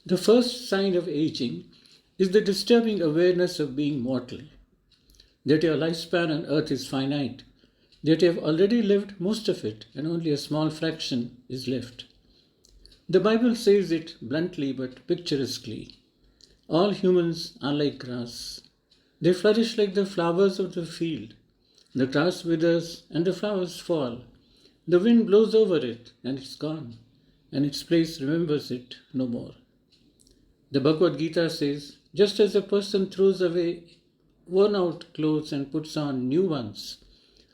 The first sign of aging is the disturbing awareness of being mortal, that your lifespan on earth is finite, that you have already lived most of it and only a small fraction is left. The Bible says it bluntly but picturesquely. All humans are like grass. They flourish like the flowers of the field. The grass withers and the flowers fall. The wind blows over it and it's gone, and its place remembers it no more. The Bhagavad Gita says, just as a person throws away worn out clothes and puts on new ones,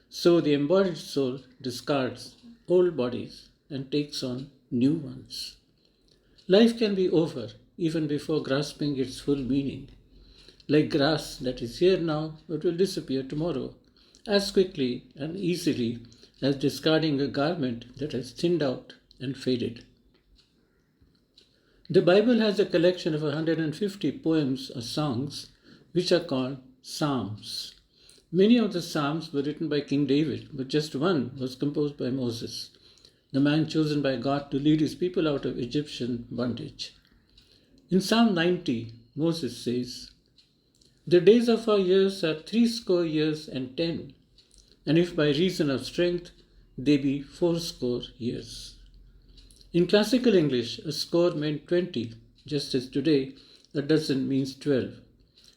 so the embodied soul discards old bodies and takes on new ones. Life can be over even before grasping its full meaning. Like grass that is here now but will disappear tomorrow, as quickly and easily as discarding a garment that has thinned out and faded. The Bible has a collection of 150 poems or songs which are called Psalms. Many of the Psalms were written by King David, but just one was composed by Moses, the man chosen by God to lead his people out of Egyptian bondage. In Psalm 90, Moses says, "The days of our years are 80 years and 10, and if by reason of strength they be 80 years." In classical English, a score meant 20, just as today a dozen means 12.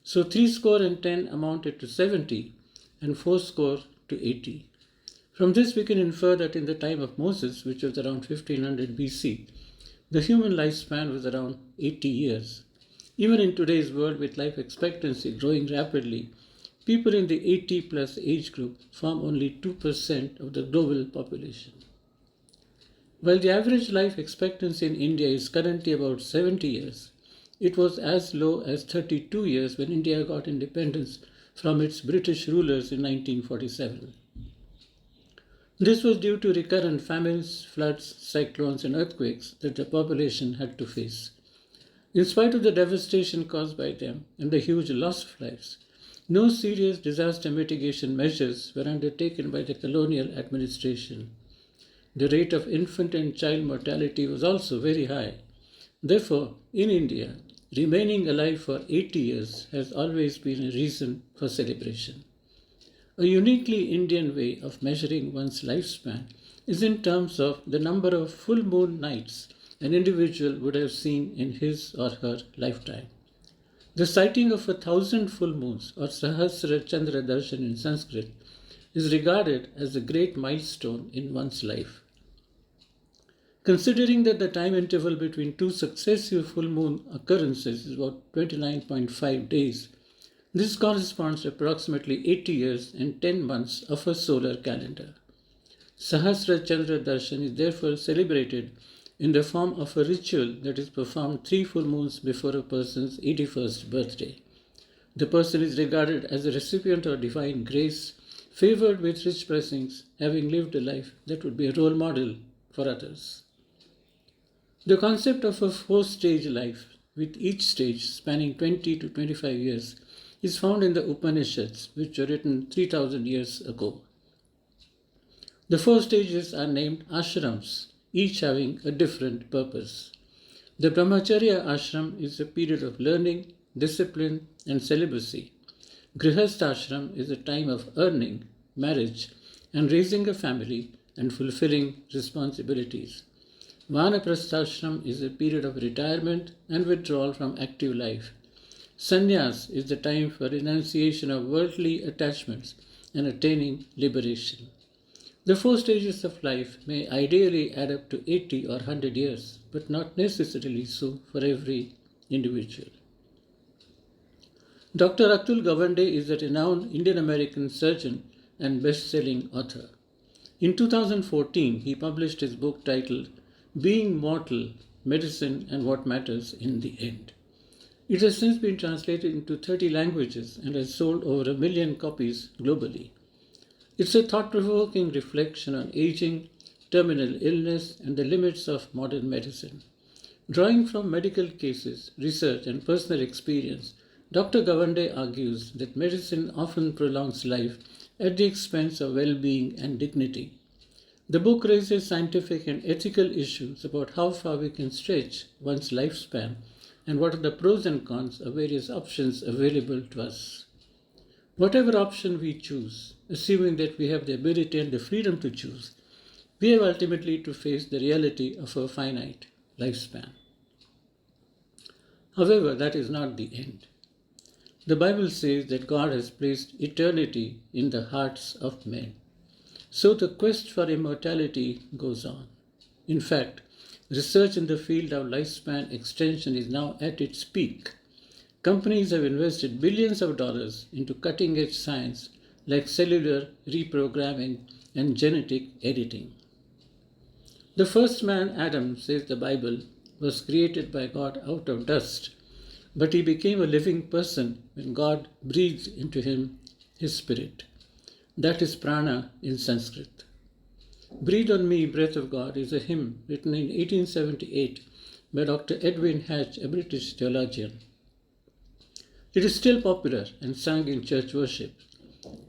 So 80 and 10 amounted to 70, and 80 to 80. From this we can infer that in the time of Moses, which was around 1500 BC, the human lifespan was around 80 years. Even in today's world, with life expectancy growing rapidly, people in the 80 plus age group form only 2% of the global population. While the average life expectancy in India is currently about 70 years, it was as low as 32 years when India got independence from its British rulers in 1947. This was due to recurrent famines, floods, cyclones, and earthquakes that the population had to face. In spite of the devastation caused by them and the huge loss of lives, no serious disaster mitigation measures were undertaken by the colonial administration. The rate of infant and child mortality was also very high. Therefore, in India, remaining alive for 80 years has always been a reason for celebration. A uniquely Indian way of measuring one's lifespan is in terms of the number of full moon nights an individual would have seen in his or her lifetime. The sighting of 1,000 full moons, or Sahasra Chandra Darshan in Sanskrit, is regarded as a great milestone in one's life. Considering that the time interval between two successive full moon occurrences is about 29.5 days, this corresponds to approximately 80 years and 10 months of a solar calendar. Sahasra Chandra Darshan is therefore celebrated in the form of a ritual that is performed 3 full moons before a person's 81st birthday. The person is regarded as a recipient of divine grace, favored with rich blessings, having lived a life that would be a role model for others. The concept of a 4-stage life, with each stage spanning 20 to 25 years, is found in the Upanishads, which were written 3000 years ago. The 4 stages are named ashrams, each having a different purpose. The Brahmacharya ashram is a period of learning, discipline, and celibacy. Grihastha ashram is a time of earning, marriage, and raising a family and fulfilling responsibilities. Vanaprastha ashram is a period of retirement and withdrawal from active life. Sannyas is the time for renunciation of worldly attachments and attaining liberation. The 4 stages of life may ideally add up to 80 or 100 years, but not necessarily so for every individual. Dr. Atul Gawande is a renowned Indian-American surgeon and best-selling author. In 2014, he published his book titled Being Mortal, Medicine and What Matters in the End. It has since been translated into 30 languages and has sold over 1 million copies globally. It's a thought-provoking reflection on aging, terminal illness, and the limits of modern medicine. Drawing from medical cases, research, and personal experience, Dr. Gawande argues that medicine often prolongs life at the expense of well-being and dignity. The book raises scientific and ethical issues about how far we can stretch one's lifespan and what are the pros and cons of various options available to us. Whatever option we choose, assuming that we have the ability and the freedom to choose, we have ultimately to face the reality of our finite lifespan. However, that is not the end. The Bible says that God has placed eternity in the hearts of men. So the quest for immortality goes on. In fact, research in the field of lifespan extension is now at its peak. Companies have invested billions of dollars into cutting-edge science like cellular reprogramming and genetic editing. The first man, Adam, says the Bible, was created by God out of dust, but he became a living person when God breathed into him his spirit. That is prana in Sanskrit. Breathe on Me, Breath of God is a hymn written in 1878 by Dr. Edwin Hatch, a British theologian. It is still popular and sung in church worship.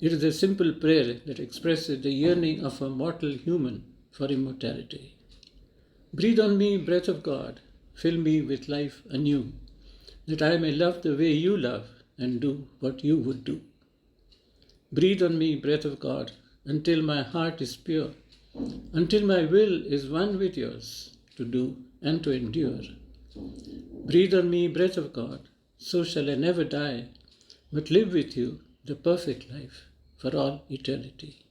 It is a simple prayer that expresses the yearning of a mortal human for immortality. Breathe on me, breath of God, fill me with life anew, that I may love the way you love and do what you would do. Breathe on me, breath of God, until my heart is pure, until my will is one with yours to do and to endure. Breathe on me, breath of God, so shall I never die, but live with you the perfect life for all eternity.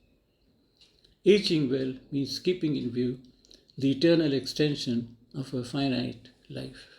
Aging well means keeping in view the eternal extension of a finite life.